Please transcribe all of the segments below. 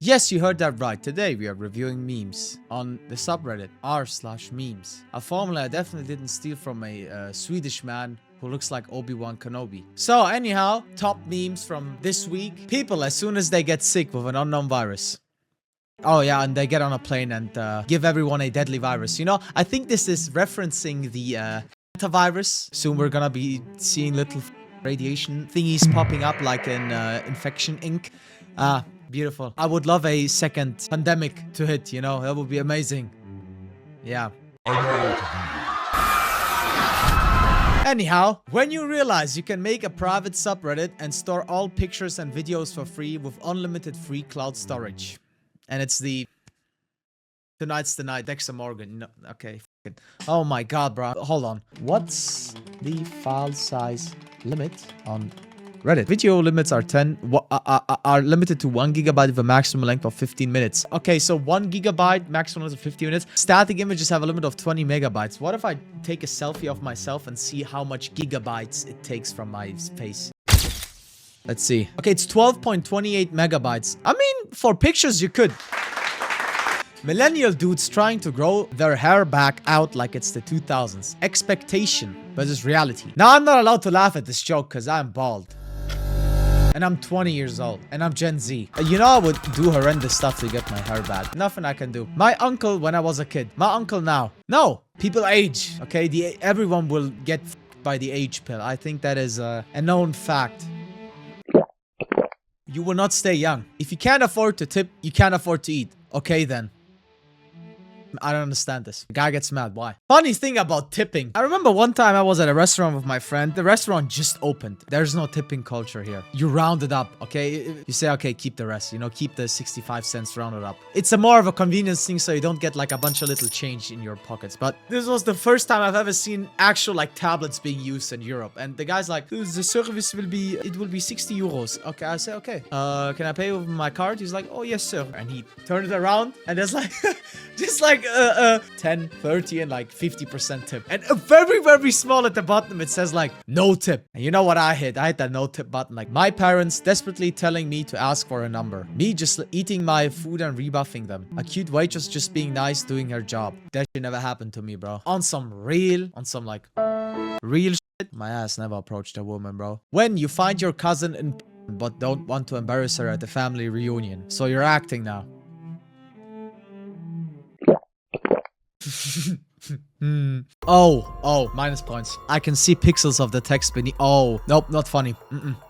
Yes, you heard that right. Today we are reviewing memes on the subreddit r/memes. A formula I definitely didn't steal from a Swedish man who looks like Obi-Wan Kenobi. So anyhow, top memes from this week. People as soon as they get sick with an unknown virus. Oh yeah, and they get on a plane and give everyone a deadly virus. You know, I think this is referencing the virus. Soon we're gonna be seeing little radiation thingies popping up like in Infection Inc. Beautiful. I would love a second pandemic to hit, you know? That would be amazing. Yeah. Anyhow, when you realize you can make a private subreddit and store all pictures and videos for free with unlimited free cloud storage. And it's the... Tonight's the night, Dexter Morgan. No, okay. Oh my god, bro. Hold on. What's the file size limit on Reddit? Video limits are are limited to 1 gigabyte with a maximum length of 15 minutes. Okay, so 1 gigabyte, maximum length of 15 minutes. Static images have a limit of 20 megabytes. What if I take a selfie of myself and see how much gigabytes it takes from my face? Let's see. Okay, it's 12.28 megabytes. I mean, for pictures, you could. Millennial dudes trying to grow their hair back out like it's the 2000s. Expectation versus reality. Now, I'm not allowed to laugh at this joke because I'm bald. And I'm 20 years old. And I'm Gen Z. You know, I would do horrendous stuff to get my hair back. Nothing I can do. My uncle when I was a kid. My uncle now. No. People age. Okay? Everyone will get by the age pill. I think that is a known fact. You will not stay young. If you can't afford to tip, you can't afford to eat. Okay then. I don't understand this. The guy gets mad. Why? Funny thing about tipping. I remember one time I was at a restaurant with my friend. The restaurant just opened. There's no tipping culture here. You round it up, okay? You say, okay, keep the rest. You know, keep the 65 cents rounded up. It's a more of a convenience thing so you don't get like a bunch of little change in your pockets. But this was the first time I've ever seen actual like tablets being used in Europe. And the guy's like, the service will be, it will be 60 euros. Okay, I say, okay. Can I pay with my card? He's like, oh, yes, sir. And he turned it around and there's like, just like 10, 30 and like 50% tip. And very, very small at the bottom, it says like no tip. And you know what I hit? I hit that no tip button. Like my parents desperately telling me to ask for a number. Me just eating my food and rebuffing them. A cute waitress just being nice, doing her job. That shit never happened to me, bro. On some real shit, my ass never approached a woman, bro. When you find your cousin in but don't want to embarrass her at the family reunion. So you're acting now. Oh, minus points. I can see pixels of the text beneath. Oh, nope, not funny.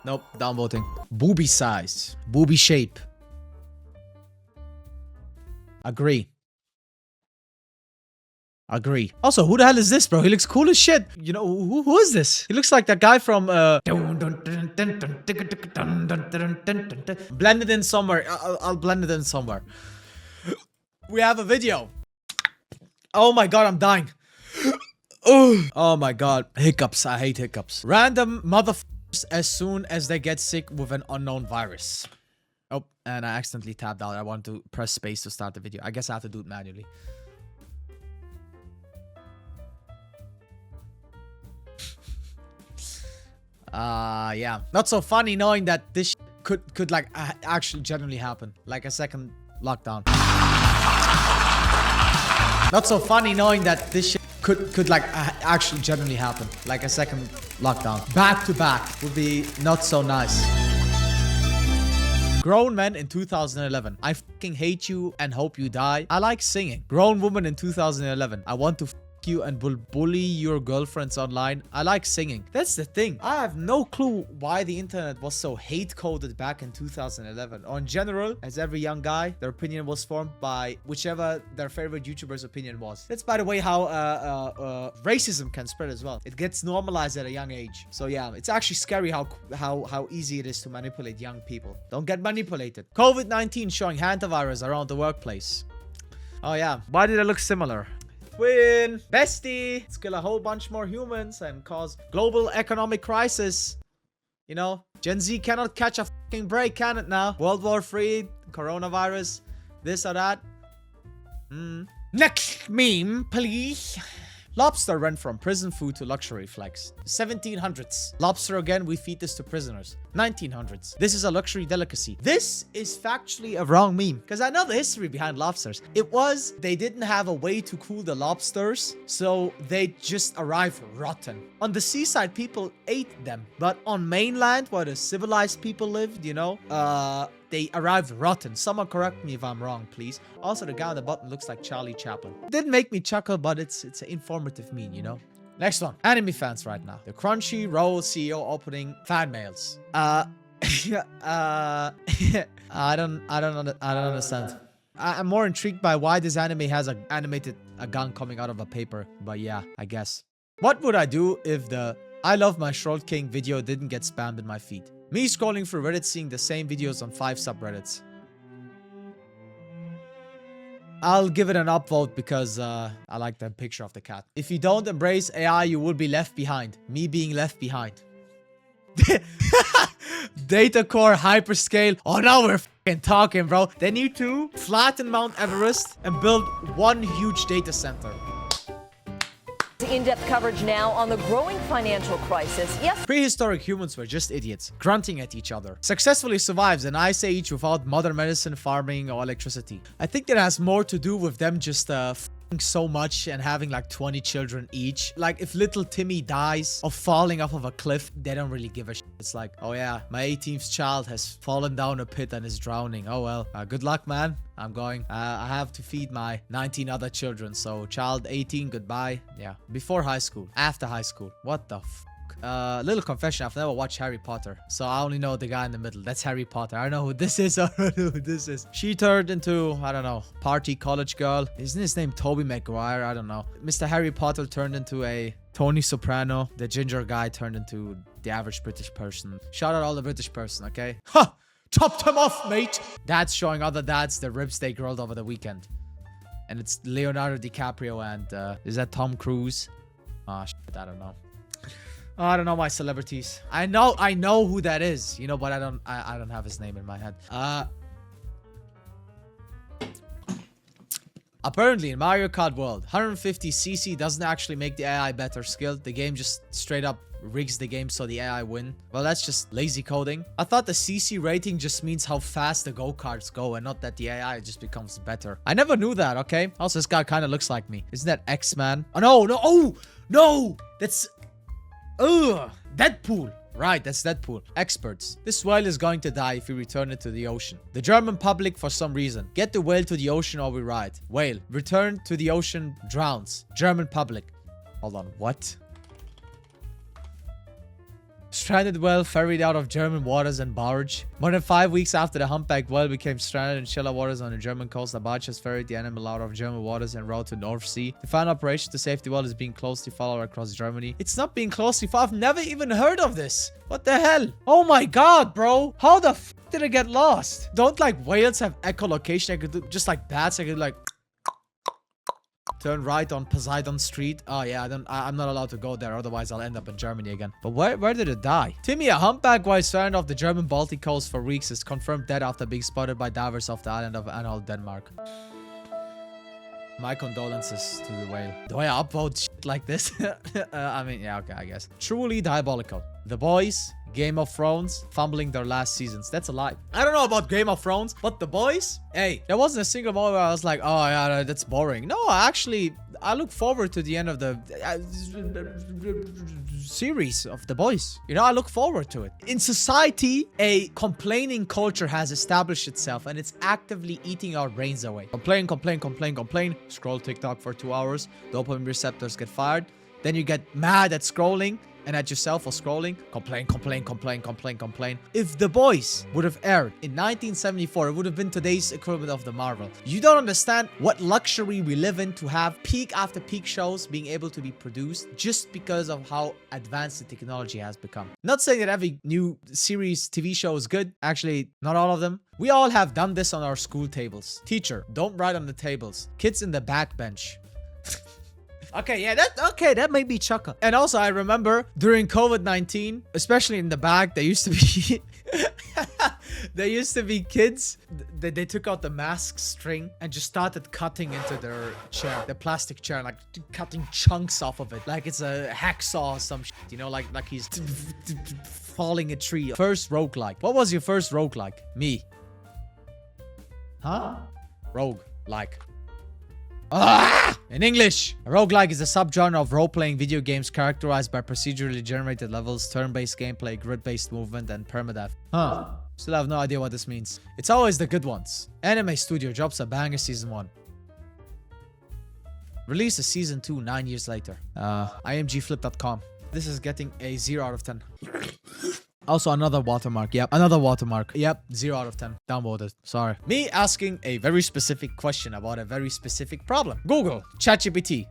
Nope, downvoting. Booby size. Booby shape. Agree. Also, who the hell is this, bro? He looks cool as shit. You know, who is this? He looks like that guy from, blend it in somewhere. I'll blend it in somewhere. We have a video. Oh my god, I'm dying. Oh my god. Hiccups. I hate hiccups. Random motherfuckers as soon as they get sick with an unknown virus. Oh, and I accidentally tapped out. I want to press space to start the video. I guess I have to do it manually. Yeah. Not so funny knowing that this could like actually genuinely happen. Like a second lockdown. Not so funny knowing that this shit could like actually genuinely happen. Like a second lockdown. Back to back would be not so nice. Grown men in 2011. I fucking hate you and hope you die. I like singing. Grown woman in 2011. I want to you and will bully your girlfriends online. I like singing. That's the thing. I have no clue why the internet was so hate-coded back in 2011. Or in general, as every young guy, their opinion was formed by whichever their favorite YouTuber's opinion was. That's, by the way, how racism can spread as well. It gets normalized at a young age. So yeah, it's actually scary how easy it is to manipulate young people. Don't get manipulated. COVID-19 showing hantavirus around the workplace. Oh yeah. Why did it look similar? Twin, bestie, let's kill a whole bunch more humans and cause global economic crisis. You know, Gen Z cannot catch a fucking break, can it now? World War III, coronavirus, this or that. Next meme, please. Lobster went from prison food to luxury flex. 1700s. Lobster again, we feed this to prisoners. 1900s. This is a luxury delicacy. This is factually a wrong meme because I know the history behind lobsters. It was they didn't have a way to cool the lobsters, so they just arrived rotten. On the seaside, people ate them, but on mainland where the civilized people lived, you know, they arrived rotten. Someone correct me if I'm wrong, please. Also, the guy on the bottom looks like Charlie Chaplin. It didn't make me chuckle, but it's an informative meme, you know. Next one. Anime fans right now. The Crunchyroll CEO opening fan mails. I don't understand. I'm more intrigued by why this anime has a gun coming out of a paper. But yeah, I guess. What would I do if the I Love My Shroud King video didn't get spammed in my feed? Me scrolling through Reddit seeing the same videos on 5 subreddits. I'll give it an upvote because I like the picture of the cat. If you don't embrace AI, you will be left behind. Me being left behind. Data core hyperscale. Oh, now we're fucking talking, bro. They need to flatten Mount Everest and build one huge data center. In-depth coverage now on the growing financial crisis. Yes. Prehistoric humans were just idiots, grunting at each other. Successfully survives an ice age without modern medicine, farming, or electricity. I think that has more to do with them just f***ing so much and having like 20 children each. Like if little Timmy dies of falling off of a cliff, they don't really give a shit. It's like, oh yeah, my 18th child has fallen down a pit and is drowning. Oh well, good luck, man. I'm going. I have to feed my 19 other children. So child 18, goodbye. Yeah. Before high school. After high school. What the f***? Little confession. I've never watched Harry Potter. So I only know the guy in the middle. That's Harry Potter. I don't know who this is. I don't know who this is. She turned into, I don't know, party college girl. Isn't his name Toby Maguire? I don't know. Mr. Harry Potter turned into a Tony Soprano. The ginger guy turned into the average British person. Shout out all the British person, okay? Ha! Chopped him off, mate! Dads showing other dads the ribs they grilled over the weekend. And it's Leonardo DiCaprio and, is that Tom Cruise? Ah, shit, I don't know. I don't know my celebrities. I know who that is, you know, but I don't have his name in my head. Apparently in Mario Kart World, 150cc doesn't actually make the AI better skilled. The game just straight up rigs the game so the AI win. Well, that's just lazy coding. I thought the CC rating just means how fast the go-karts go and not that the AI just becomes better. I never knew that, okay? Also, this guy kind of looks like me. Isn't that X-Man? Oh, no. Oh, no. That's... Ugh. Deadpool. Right, that's Deadpool. Experts. This whale is going to die if we return it to the ocean. The German public, for some reason. Get the whale to the ocean or we ride. Whale. Return to the ocean drowns. German public. Hold on, what? Stranded whale ferried out of German waters and barge. More than 5 weeks after the humpback whale became stranded in shallow waters on the German coast, the barge has ferried the animal out of German waters and route to North Sea. The final operation to save the whale is being closely followed across Germany. It's not being closely followed. I've never even heard of this. What the hell? Oh my god, bro. How the f did it get lost? Don't like whales have echolocation? I could do just like bats. I could like turn right on Poseidon Street. Oh yeah, I'm not allowed to go there, otherwise I'll end up in Germany again. But where did it die? Timmy, a humpback whale stranded off the German Baltic coast for weeks, is confirmed dead after being spotted by divers off the island of Anholt, Denmark. My condolences to the whale. Do I upvote shit like this? I mean, yeah, okay, I guess. Truly diabolical. The Boys, Game of Thrones, fumbling their last seasons. That's a lie. I don't know about Game of Thrones, but The Boys, hey, there wasn't a single moment where I was like, oh yeah, that's boring. No, I look forward to the end of the series of The Boys. You know, I look forward to it. In society, a complaining culture has established itself and it's actively eating our brains away. Complain, complain, complain, complain. Scroll TikTok for 2 hours. Dopamine receptors get fired. Then you get mad at scrolling and at yourself for scrolling. Complain, complain, complain, complain, complain. If The Boys would have aired in 1974, it would have been today's equivalent of the Marvel. You don't understand what luxury we live in to have peak after peak shows being able to be produced just because of how advanced the technology has become. Not saying that every new series, TV show is good. Actually, not all of them. We all have done this on our school tables. Teacher, don't write on the tables. Kids in the back bench. Okay, yeah, that made me chuckle. And also, I remember during COVID-19, especially in the back, there used to be There used to be kids. They took out the mask string and just started cutting into their chair, the plastic chair, like cutting chunks off of it, like it's a hacksaw or some shit, you know, like he's falling a tree. First roguelike. What was your first roguelike? Me. Huh? Rogue like. In English, a roguelike is a subgenre of role-playing video games characterized by procedurally generated levels, turn-based gameplay, grid-based movement, and permadeath. Huh. Still have no idea what this means. It's always the good ones. Anime Studio drops a banger season 1. Releases season 2 9 years later. imgflip.com. This is getting a 0 out of 10. Also another watermark. Yep, another watermark. Yep, 0 out of 10. Downvoted. Sorry. Me asking a very specific question about a very specific problem. Google. ChatGPT.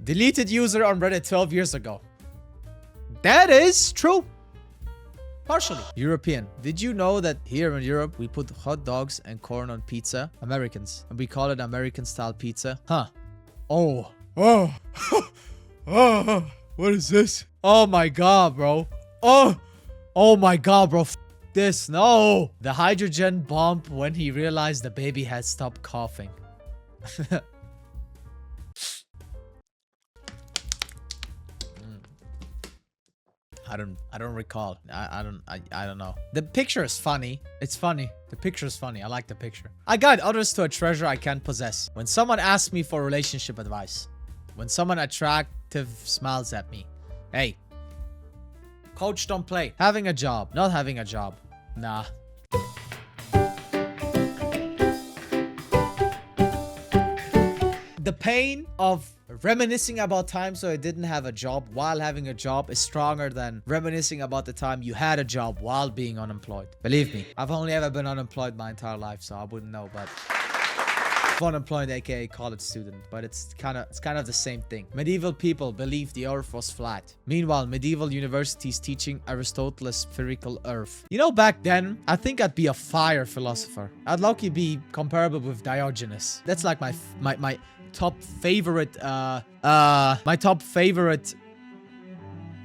Deleted user on Reddit 12 years ago. That is true. Partially. European. Did you know that here in Europe, we put hot dogs and corn on pizza? Americans. And we call it American style pizza. Huh. Oh. Oh. Oh. What is this? Oh my god, bro. Oh my god, bro. This. No. The hydrogen bomb when he realized the baby had stopped coughing. I don't recall. I don't know. The picture is funny. It's funny. The picture is funny. I like the picture. I guide others to a treasure I can't possess. When someone asks me for relationship advice. When someone attractive smiles at me. Hey. Coach, don't play. Having a job. Not having a job. Nah. The pain of reminiscing about times so I didn't have a job while having a job is stronger than reminiscing about the time you had a job while being unemployed. Believe me, I've only ever been unemployed my entire life, so I wouldn't know, but unemployed, aka college student, but it's kind of the same thing. Medieval people believed the earth was flat. Meanwhile, medieval universities teaching Aristotle's spherical earth. You know, back then, I think I'd be a fire philosopher. I'd likely be comparable with Diogenes. That's like my top favorite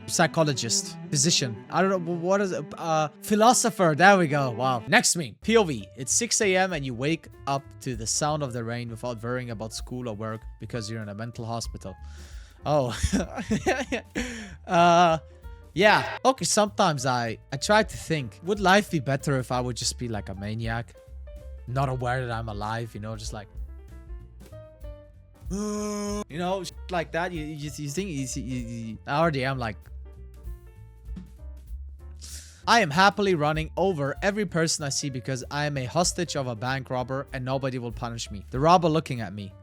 psychologist, physician. I don't know what is it. Philosopher. There we go. Wow. Next meme. POV. It's 6 a.m. and you wake up to the sound of the rain without worrying about school or work because you're in a mental hospital. Oh. Yeah. Okay. Sometimes I try to think, would life be better if I would just be like a maniac, not aware that I'm alive? You know, just like. You know, like that. You think I already am like. I am happily running over every person I see because I am a hostage of a bank robber and nobody will punish me. The robber looking at me.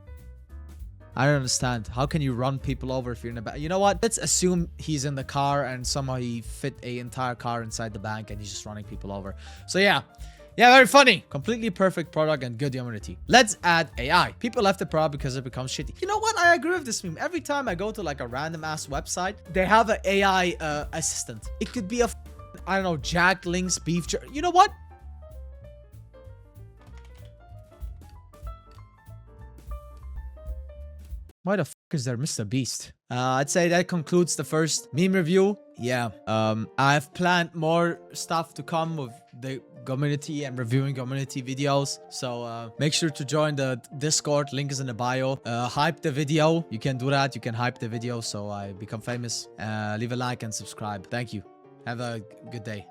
I don't understand. How can you run people over if you're in a bank? You know what? Let's assume he's in the car and somehow he fit an entire car inside the bank and he's just running people over. So yeah. Yeah, very funny. Completely perfect product and good humanity. Let's add AI. People left the product because it becomes shitty. You know what? I agree with this meme. Every time I go to like a random ass website, they have an AI assistant. It could be a, I don't know, Jack Link's beef jerky. You know what? Why the fuck is there Mr. Beast? I'd say that concludes the first meme review. Yeah. I've planned more stuff to come with the community and reviewing community videos. So make sure to join the Discord. Link is in the bio. Hype the video. You can do that. You can hype the video so I become famous. Leave a like and subscribe. Thank you. Have a good day.